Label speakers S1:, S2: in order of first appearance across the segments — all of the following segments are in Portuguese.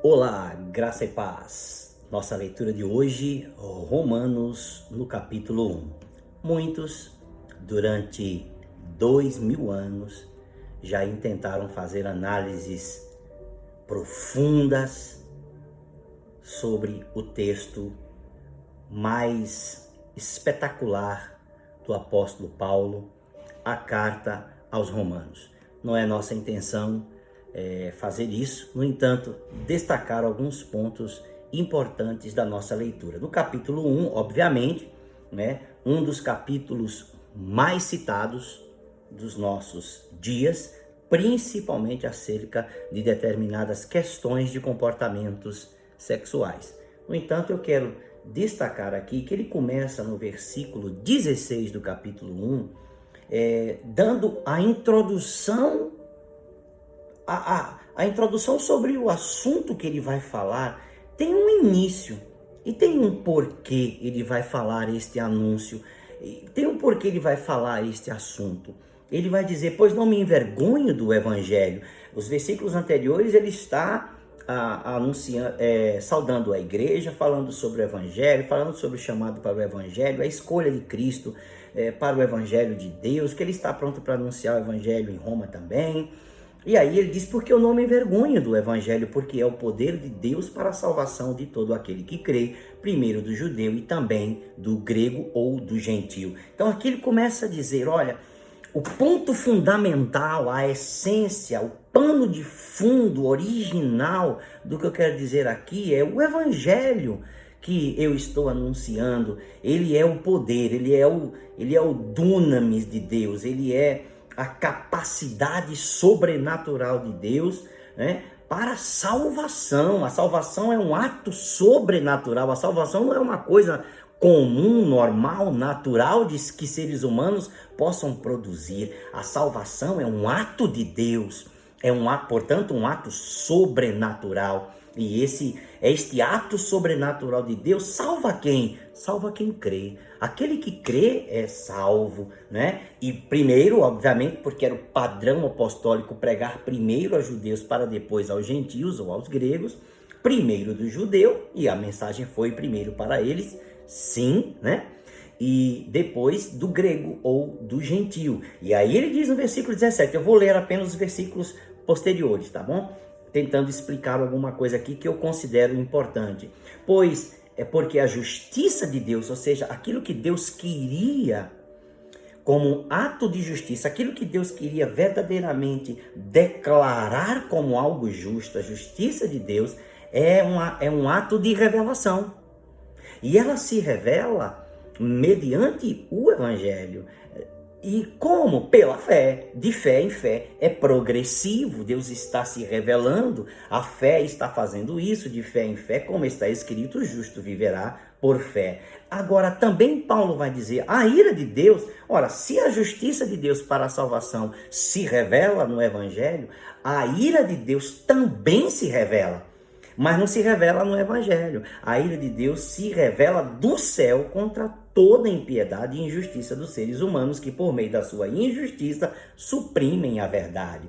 S1: Olá, graça e paz. Nossa leitura de hoje, Romanos, no capítulo 1. Muitos, durante 2000 anos, já intentaram fazer análises profundas sobre o texto mais espetacular do apóstolo Paulo, a carta aos Romanos. Não é nossa intenção fazer isso, no entanto, destacar alguns pontos importantes da nossa leitura. No capítulo 1, obviamente, um dos capítulos mais citados dos nossos dias, principalmente acerca de determinadas questões de comportamentos sexuais. No entanto, eu quero destacar aqui que ele começa no versículo 16 do capítulo 1, dando a introdução a introdução sobre o assunto que ele vai falar. Tem um início e tem um porquê ele vai falar este anúncio, tem um porquê ele vai falar este assunto. Ele vai dizer: pois não me envergonho do evangelho. Os versículos anteriores ele está anunciando, saudando a igreja, falando sobre o evangelho, falando sobre o chamado para o evangelho, a escolha de Cristo para o evangelho de Deus, que ele está pronto para anunciar o evangelho em Roma também. E aí ele diz: porque eu não me envergonho do evangelho, porque é o poder de Deus para a salvação de todo aquele que crê, primeiro do judeu e também do grego ou do gentio. Então aqui ele começa a dizer: olha, o ponto fundamental, a essência, o pano de fundo original do que eu quero dizer aqui é o evangelho que eu estou anunciando. Ele é o poder, ele é o dunamis de Deus, ele é a capacidade sobrenatural de Deus, para a salvação. A salvação é um ato sobrenatural. A salvação não é uma coisa comum, normal, natural de que seres humanos possam produzir. A salvação é um ato de Deus, portanto, um ato sobrenatural. E este ato sobrenatural de Deus salva quem? Salva quem crê. Aquele que crê é salvo, E primeiro, obviamente, porque era o padrão apostólico pregar primeiro aos judeus para depois aos gentios ou aos gregos. Primeiro do judeu, e a mensagem foi primeiro para eles, sim, E depois do grego ou do gentio. E aí ele diz no versículo 17, eu vou ler apenas os versículos posteriores, tá bom? Tentando explicar alguma coisa aqui que eu considero importante. Pois é porque a justiça de Deus, ou seja, aquilo que Deus queria como um ato de justiça, aquilo que Deus queria verdadeiramente declarar como algo justo, a justiça de Deus é um ato de revelação. E ela se revela mediante o evangelho. E como? Pela fé, de fé em fé, é progressivo, Deus está se revelando, a fé está fazendo isso, de fé em fé, como está escrito, o justo viverá por fé. Agora, também Paulo vai dizer, a ira de Deus, ora, se a justiça de Deus para a salvação se revela no evangelho, a ira de Deus também se revela. Mas não se revela no evangelho. A ira de Deus se revela do céu contra toda impiedade e injustiça dos seres humanos que, por meio da sua injustiça, suprimem a verdade.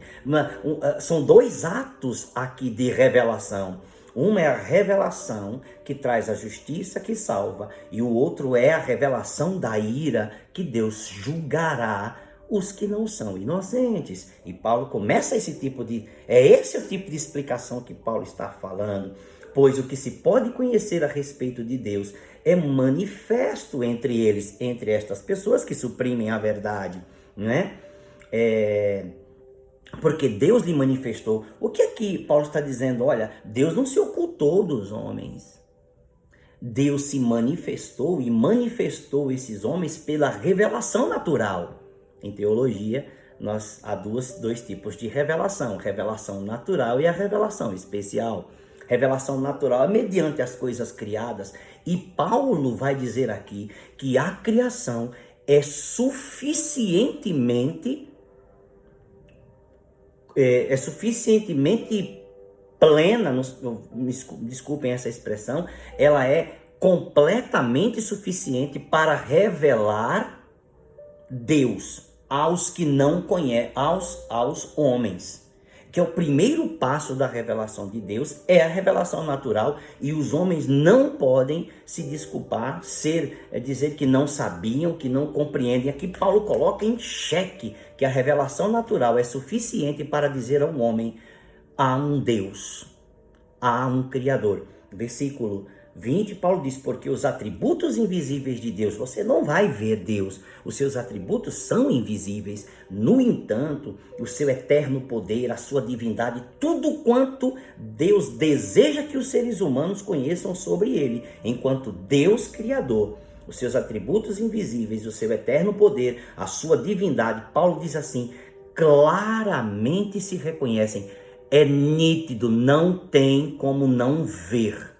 S1: São dois atos aqui de revelação. Uma é a revelação que traz a justiça que salva, e o outro é a revelação da ira que Deus julgará os que não são inocentes. E Paulo começa esse tipo de... esse é o tipo de explicação que Paulo está falando. Pois o que se pode conhecer a respeito de Deus é manifesto entre eles, entre estas pessoas que suprimem a verdade, porque Deus lhe manifestou. O que aqui Paulo está dizendo? Olha, Deus não se ocultou dos homens. Deus se manifestou e manifestou esses homens pela revelação natural. Em teologia, há dois tipos de revelação: revelação natural e a revelação especial. Revelação natural é mediante as coisas criadas, e Paulo vai dizer aqui que a criação é suficientemente plena, desculpem essa expressão, ela é completamente suficiente para revelar Deus aos que não conhecem, aos homens. que é o primeiro passo da revelação de Deus, é a revelação natural, e os homens não podem se desculpar, dizer que não sabiam, que não compreendem. Aqui Paulo coloca em xeque que a revelação natural é suficiente para dizer ao homem: há um Deus, há um Criador. Versículo 20, Paulo diz: porque os atributos invisíveis de Deus, você não vai ver Deus, os seus atributos são invisíveis. No entanto, o seu eterno poder, a sua divindade, tudo quanto Deus deseja que os seres humanos conheçam sobre ele, enquanto Deus Criador, os seus atributos invisíveis, o seu eterno poder, a sua divindade, Paulo diz assim, claramente se reconhecem. É nítido, não tem como não ver.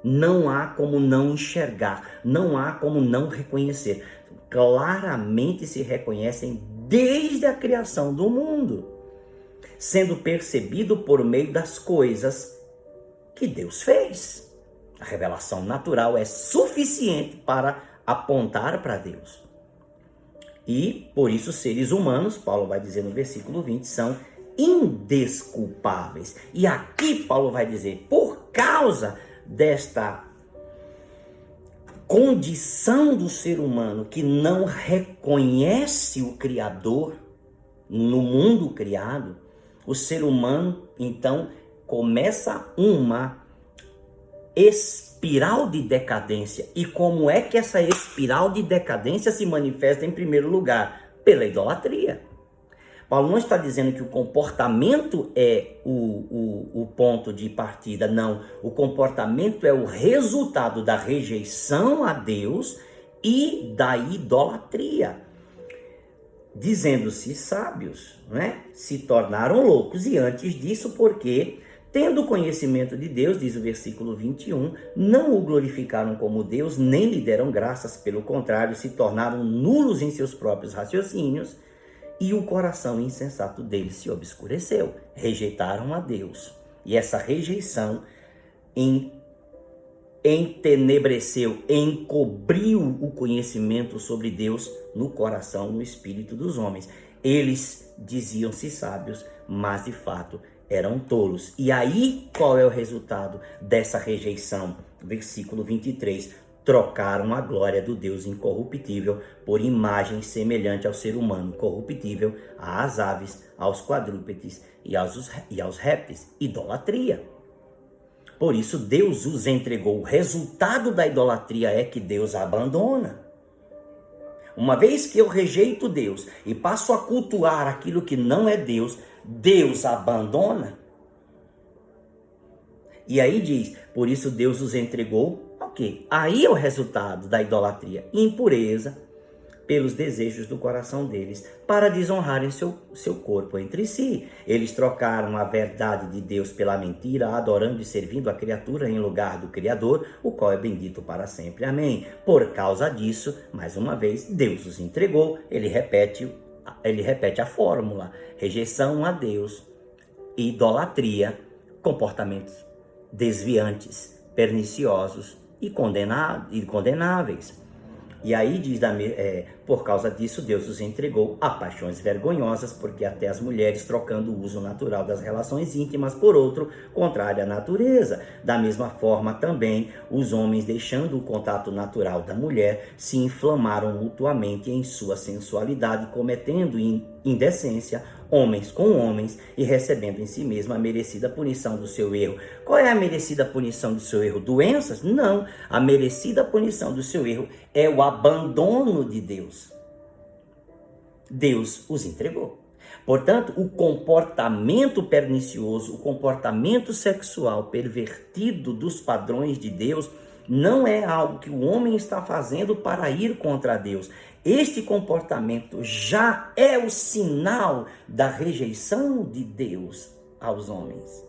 S1: Não há como não enxergar, não há como não reconhecer. Claramente se reconhecem desde a criação do mundo, sendo percebido por meio das coisas que Deus fez. A revelação natural é suficiente para apontar para Deus. E por isso os seres humanos, Paulo vai dizer no versículo 20, são indesculpáveis. E aqui Paulo vai dizer, por causa desta condição do ser humano que não reconhece o Criador no mundo criado, o ser humano então começa uma espiral de decadência. E como é que essa espiral de decadência se manifesta em primeiro lugar? Pela idolatria. Paulo não está dizendo que o comportamento é o ponto de partida, não. O comportamento é o resultado da rejeição a Deus e da idolatria. Dizendo-se sábios, né? Se tornaram loucos, e antes disso, porque, tendo conhecimento de Deus, diz o versículo 21, não o glorificaram como Deus, nem lhe deram graças, pelo contrário, se tornaram nulos em seus próprios raciocínios, e o coração insensato deles se obscureceu. Rejeitaram a Deus. E essa rejeição entenebreceu, encobriu o conhecimento sobre Deus no coração, no espírito dos homens. Eles diziam-se sábios, mas de fato eram tolos. E aí, qual é o resultado dessa rejeição? Versículo 23. Trocaram a glória do Deus incorruptível por imagem semelhante ao ser humano corruptível, às aves, aos quadrúpedes e aos répteis. Idolatria. Por isso Deus os entregou. O resultado da idolatria é que Deus abandona. Uma vez que eu rejeito Deus e passo a cultuar aquilo que não é Deus, Deus abandona. E aí diz, por isso Deus os entregou. Aí é o resultado da idolatria, impureza pelos desejos do coração deles, para desonrarem seu corpo entre si. Eles trocaram a verdade de Deus pela mentira, adorando e servindo a criatura em lugar do Criador, o qual é bendito para sempre. Amém. Por causa disso, mais uma vez, Deus os entregou. Ele repete a fórmula: rejeição a Deus, idolatria, comportamentos desviantes, perniciosos e condenáveis. E aí diz, por causa disso, Deus os entregou a paixões vergonhosas, porque até as mulheres, trocando o uso natural das relações íntimas por outro, contrário à natureza. Da mesma forma também, os homens, deixando o contato natural da mulher, se inflamaram mutuamente em sua sensualidade, cometendo indecência, homens com homens, e recebendo em si mesmo a merecida punição do seu erro. Qual é a merecida punição do seu erro? Doenças? Não. A merecida punição do seu erro é o abandono de Deus. Deus os entregou. Portanto, o comportamento pernicioso, o comportamento sexual pervertido dos padrões de Deus não é algo que o homem está fazendo para ir contra Deus. Este comportamento já é o sinal da rejeição de Deus aos homens.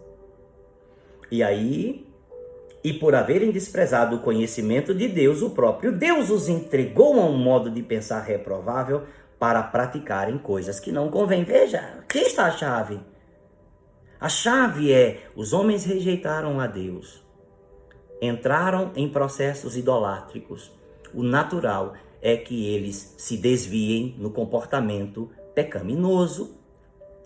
S1: E por haverem desprezado o conhecimento de Deus, o próprio Deus os entregou a um modo de pensar reprovável para praticarem coisas que não convêm. Veja, aqui está a chave. A chave é: os homens rejeitaram a Deus, entraram em processos idolátricos. O natural é que eles se desviem no comportamento pecaminoso.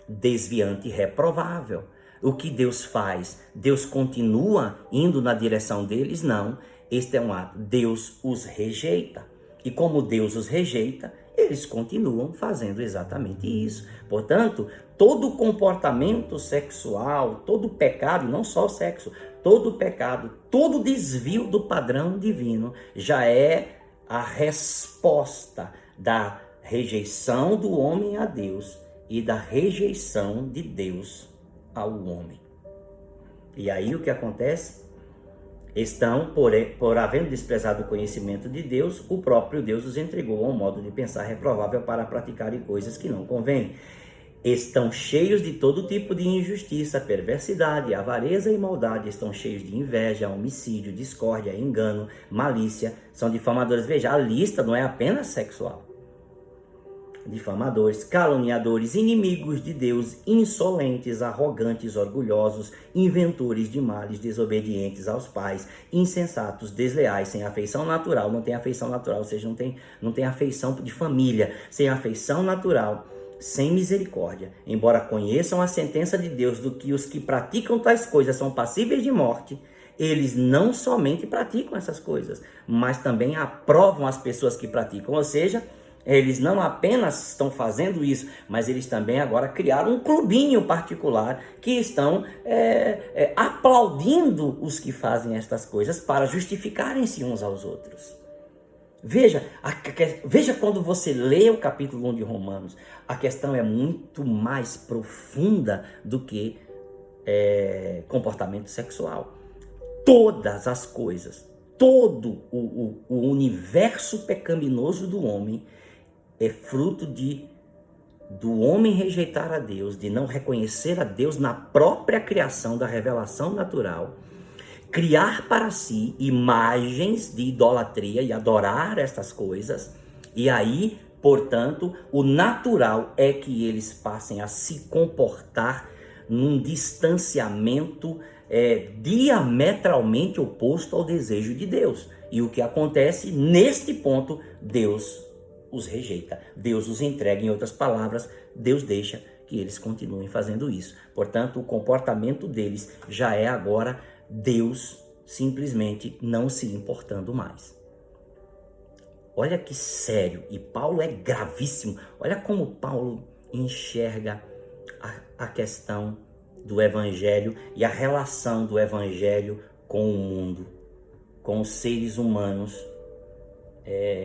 S1: desviante e reprovável. O que Deus faz? Deus continua indo na direção deles? Não. Este é um ato. Deus os rejeita. E como Deus os rejeita, eles continuam fazendo exatamente isso. Portanto, todo comportamento sexual, todo pecado, não só o sexo, todo pecado, todo desvio do padrão divino já é a resposta da rejeição do homem a Deus e da rejeição de Deus ao homem. E aí o que acontece? Estão, por havendo desprezado o conhecimento de Deus, o próprio Deus os entregou a um modo de pensar reprovável para praticarem coisas que não convêm. Estão cheios de todo tipo de injustiça, perversidade, avareza e maldade. Estão cheios de inveja, homicídio, discórdia, engano, malícia. São difamadores. Veja, a lista não é apenas sexual. Difamadores, caluniadores, inimigos de Deus, insolentes, arrogantes, orgulhosos, inventores de males, desobedientes aos pais, insensatos, desleais, sem afeição natural, não tem afeição natural, ou seja, não tem afeição de família, sem afeição natural, sem misericórdia. Embora conheçam a sentença de Deus do que os que praticam tais coisas são passíveis de morte, eles não somente praticam essas coisas, mas também aprovam as pessoas que praticam, ou seja, eles não apenas estão fazendo isso, mas eles também agora criaram um clubinho particular que estão aplaudindo os que fazem estas coisas para justificarem-se uns aos outros. Veja quando você lê o capítulo 1 de Romanos, a questão é muito mais profunda do que comportamento sexual. Todas as coisas, todo o universo pecaminoso do homem é fruto do homem rejeitar a Deus, de não reconhecer a Deus na própria criação da revelação natural, criar para si imagens de idolatria e adorar estas coisas, e aí, portanto, o natural é que eles passem a se comportar num distanciamento diametralmente oposto ao desejo de Deus. E o que acontece neste ponto? Deus os rejeita, Deus os entrega, em outras palavras, Deus deixa que eles continuem fazendo isso. Portanto, o comportamento deles já é agora Deus simplesmente não se importando mais. Olha que sério, e Paulo é gravíssimo. Olha como Paulo enxerga a questão do evangelho e a relação do evangelho com o mundo, com os seres humanos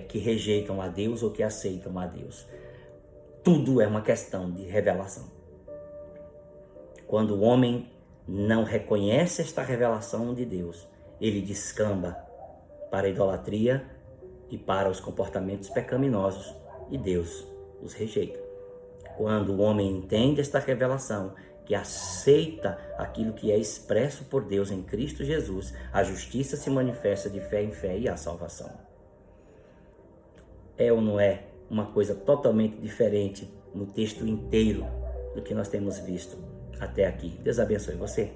S1: que rejeitam a Deus ou que aceitam a Deus. Tudo é uma questão de revelação. Quando o homem não reconhece esta revelação de Deus, ele descamba para a idolatria e para os comportamentos pecaminosos, e Deus os rejeita. Quando o homem entende esta revelação, que aceita aquilo que é expresso por Deus em Cristo Jesus, a justiça se manifesta de fé em fé e a salvação. É ou não é uma coisa totalmente diferente no texto inteiro do que nós temos visto até aqui? Deus abençoe você.